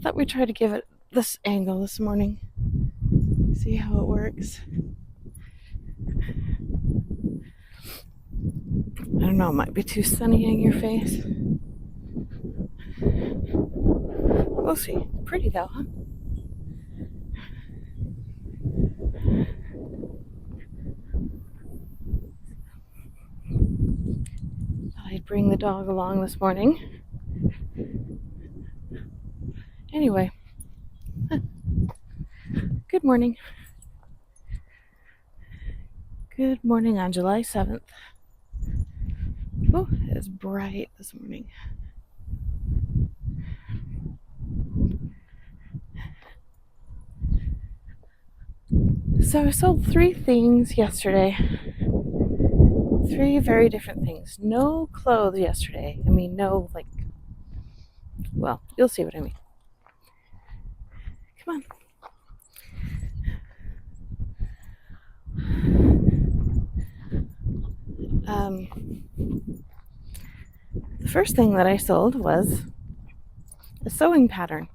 thought we'd try to give it this angle this morning. See how it works. I don't know, it might be too sunny on your face. We'll see. Pretty though, huh? Thought I'd bring the dog along this morning. Anyway, good morning. Good morning on July 7th. Oh, it's bright this morning. So I sold 3 things yesterday. 3 very different things. No clothes yesterday. I mean, no, well, you'll see what I mean. Come on. The first thing that I sold was a sewing pattern.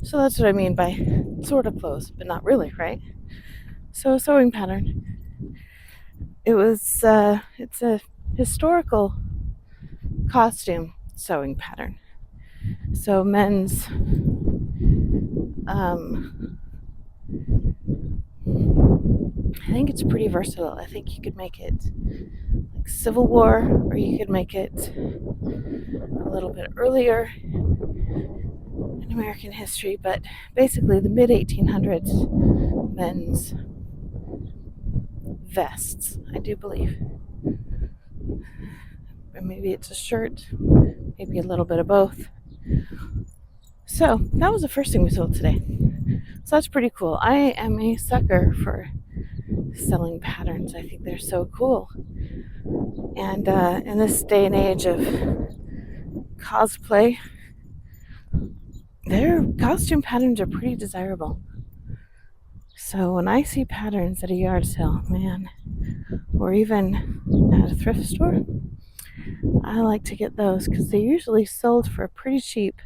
So that's what I mean by sort of clothes, but not really, right? So a sewing pattern. It's a historical costume sewing pattern. So men's I think it's pretty versatile. I think you could make it like Civil War, or you could make it a little bit earlier in American history, but basically the mid 1800s men's vests, I do believe. Or maybe it's a shirt, maybe a little bit of both. So that was the first thing we sold today. So that's pretty cool. I am a sucker for selling patterns. I think they're so cool. And in this day and age of cosplay, their costume patterns are pretty desirable. So when I see patterns at a yard sale, man, or even at a thrift store, I like to get those because they're usually sold for pretty cheap.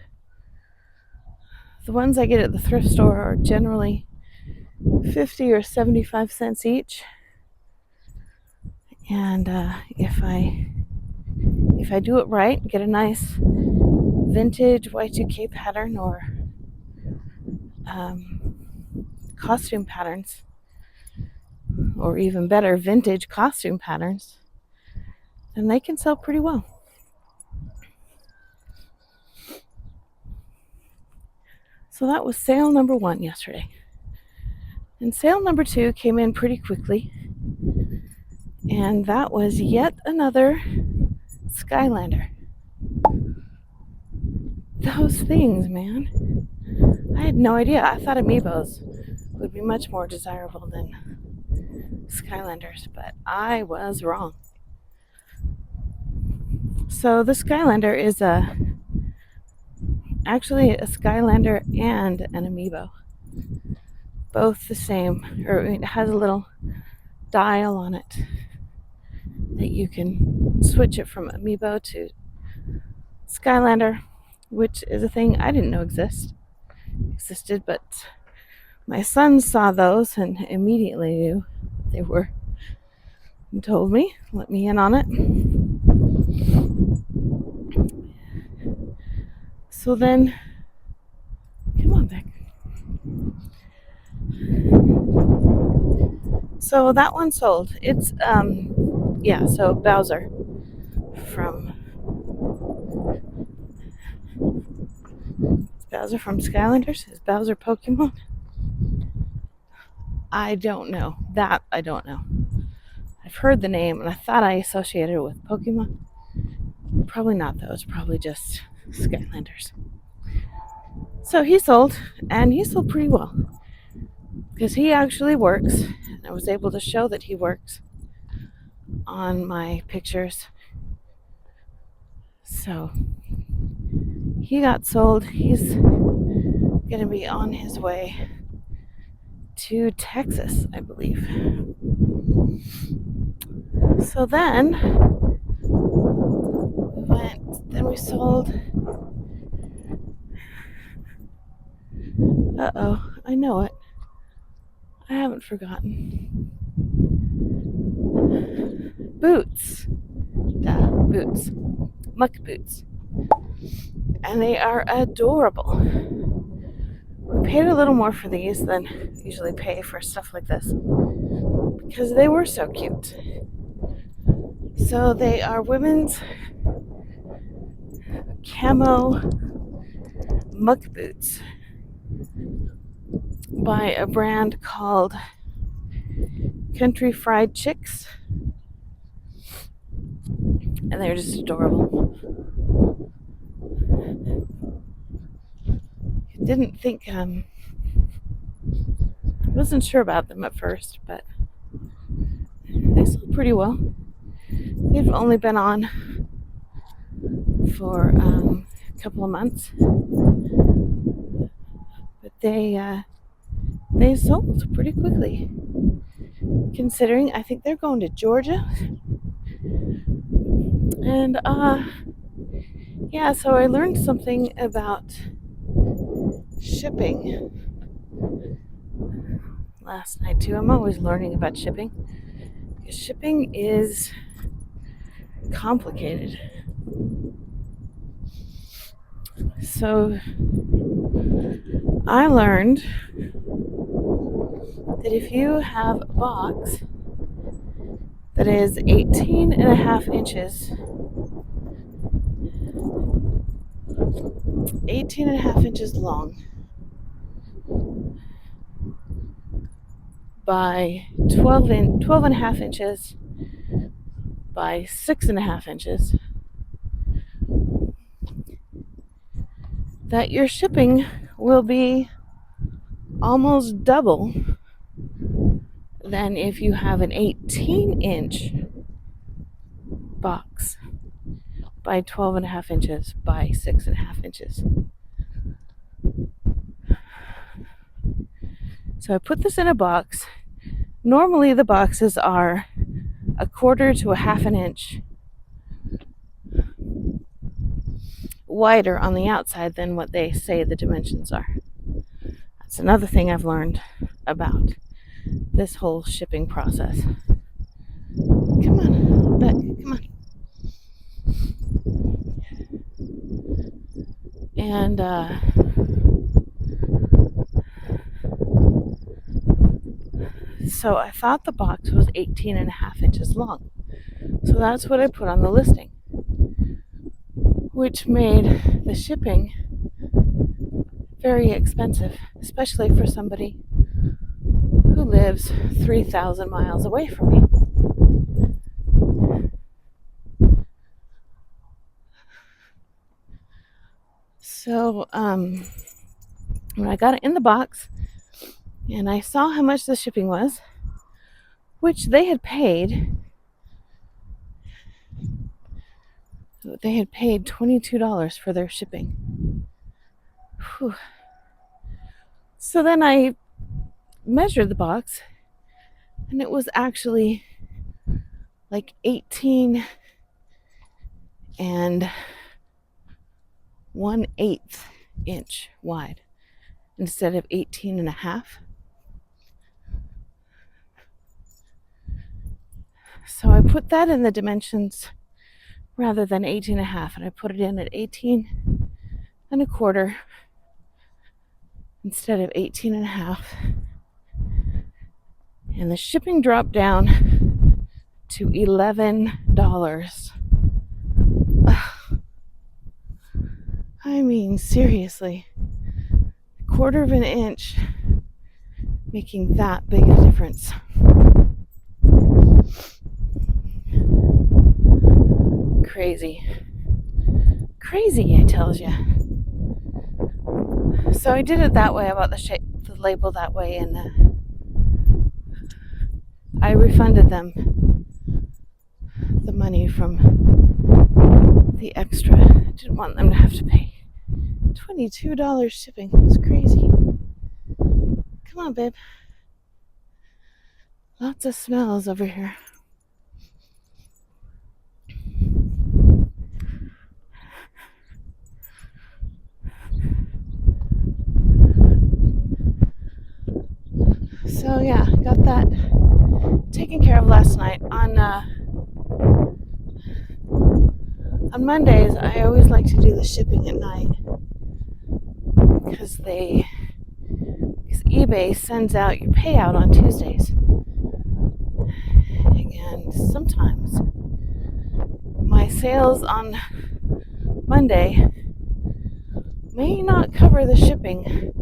The ones I get at the thrift store are generally 50 or 75 cents each. And if I do it right, get a nice vintage Y2K pattern or costume patterns, or even better, vintage costume patterns, then they can sell pretty well. So that was sale number 1 yesterday. And sale number 2 came in pretty quickly. And that was yet another Skylander. Those things, man. I had no idea. I thought amiibos would be much more desirable than Skylanders, but I was wrong. So the Skylander is actually a Skylander and an amiibo. Both the same, or it has a little dial on it that you can switch it from amiibo to Skylander, which is a thing I didn't know existed, but my son saw those and immediately knew what they were and told me, let me in on it. So then, come on, Bec. So that one sold. It's so Bowser from Skylanders. Is Bowser Pokemon? I don't know. That I don't know. I've heard the name and I thought I associated it with Pokemon. Probably not though. It's probably just Skylanders. So he sold, and he sold pretty well because he actually works. I was able to show that he works on my pictures. So he got sold. He's going to be on his way to Texas, I believe. So then we and we sold. I know it. I haven't forgotten. Boots. Duh, boots. Muck boots. And they are adorable. We paid a little more for these than we usually pay for stuff like this because they were so cute. So they are women's camo muck boots by a brand called Country Fried Chicks, and they're just adorable. Didn't think wasn't sure about them at first, but they sold pretty well. They've only been on for a couple of months, but they sold pretty quickly. Considering I think they're going to Georgia, and yeah, so I learned something about shipping last night too. I'm always learning about shipping. Shipping is complicated. So I learned that if you have a box that is 18 and a half inches, 18 and a half inches long by 12 and a half inches by 6.5 inches, that your shipping will be almost double than if you have an 18-inch box by 12 and a half inches by 6.5 inches. So I put this in a box. Normally the boxes are a quarter to a half an inch wider on the outside than what they say the dimensions are. That's another thing I've learned about this whole shipping process. Come on, Bec, come on. And so I thought the box was 18 and a half inches long. So that's what I put on the listing, which made the shipping very expensive, especially for somebody who lives 3,000 miles away from me. So when I got it in the box and I saw how much the shipping was, which they had paid $22 for their shipping. Whew. So then I measured the box, and it was actually like 18 and 1/8 inch wide instead of 18 and a half. So I put that in the dimensions rather than 18 and a half, and I put it in at 18 and a quarter instead of 18 and a half. And the shipping dropped down to $11. I mean, seriously, a quarter of an inch making that big a difference. Crazy, I tells you. So I did it that way. I bought the label that way, and I refunded them the money from the extra. I didn't want them to have to pay $22 shipping. It's crazy. Come on, babe. Lots of smells over here. So yeah, got that taken care of last night. On Mondays, I always like to do the shipping at night because eBay sends out your payout on Tuesdays, and sometimes my sales on Monday may not cover the shipping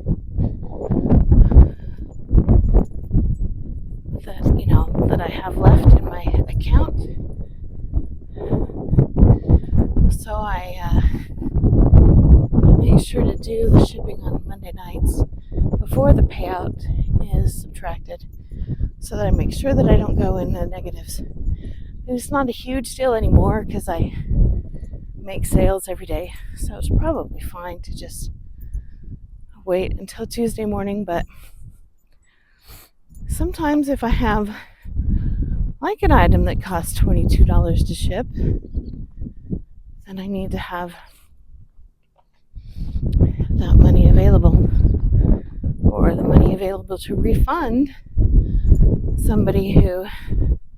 that I have left in my account. So I make sure to do the shipping on Monday nights before the payout is subtracted, so that I make sure that I don't go in the negatives. And it's not a huge deal anymore because I make sales every day, so it's probably fine to just wait until Tuesday morning. But sometimes if I have like an item that costs $22 to ship, then I need to have that money available, or the money available to refund somebody who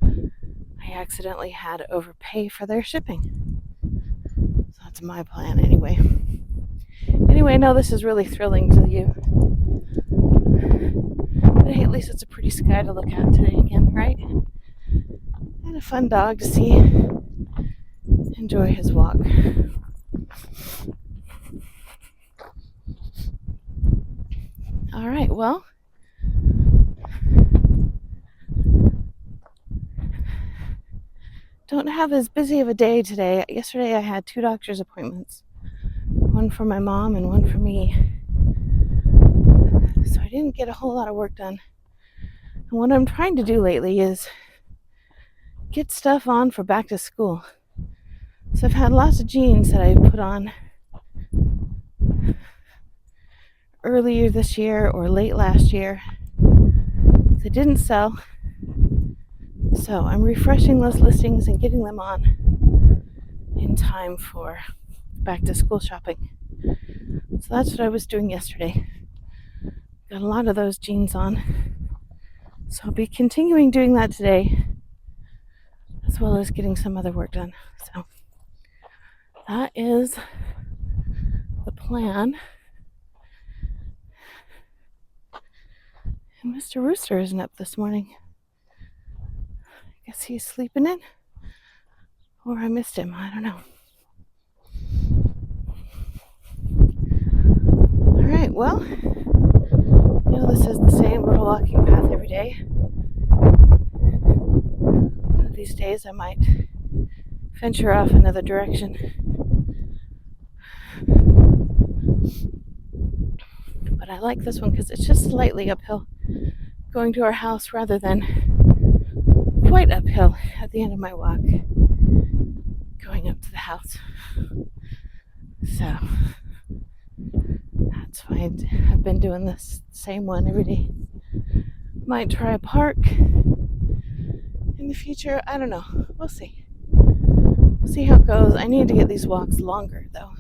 I accidentally had to overpay for their shipping. So that's my plan anyway. Anyway, no, this is really thrilling to you. But hey, at least it's a pretty sky to look at today again, right? And a fun dog to see. Enjoy his walk. All right, well, don't have as busy of a day today. Yesterday I had 2 doctor's appointments, one for my mom and one for me. So I didn't get a whole lot of work done. And what I'm trying to do lately is get stuff on for back to school. So I've had lots of jeans that I put on earlier this year or late last year. They didn't sell. So I'm refreshing those listings and getting them on in time for back to school shopping. So that's what I was doing yesterday. Got a lot of those jeans on. So I'll be continuing doing that today, as well as getting some other work done. So that is the plan. And Mr. Rooster isn't up this morning. I guess he's sleeping in, or I missed him. I don't know. All right, well, this is the same little walking path every day. One of these days I might venture off another direction. But I like this one because it's just slightly uphill going to our house rather than quite uphill at the end of my walk going up to the house. So that's why I've been doing this same one every day. Might try a park in the future. I don't know. We'll see. We'll see how it goes. I need to get these walks longer, though.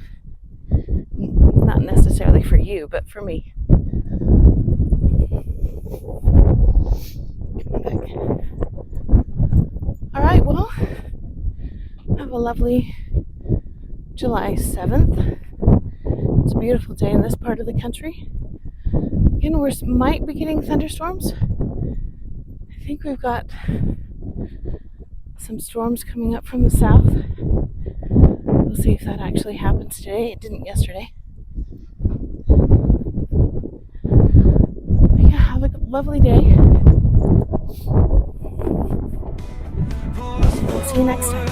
Not necessarily for you, but for me. Come back. All right, well, have a lovely July 7th. It's a beautiful day in this part of the country. Again, we might be getting thunderstorms. I think we've got some storms coming up from the south. We'll see if that actually happens today. It didn't yesterday. But yeah, have a lovely day. See you next time.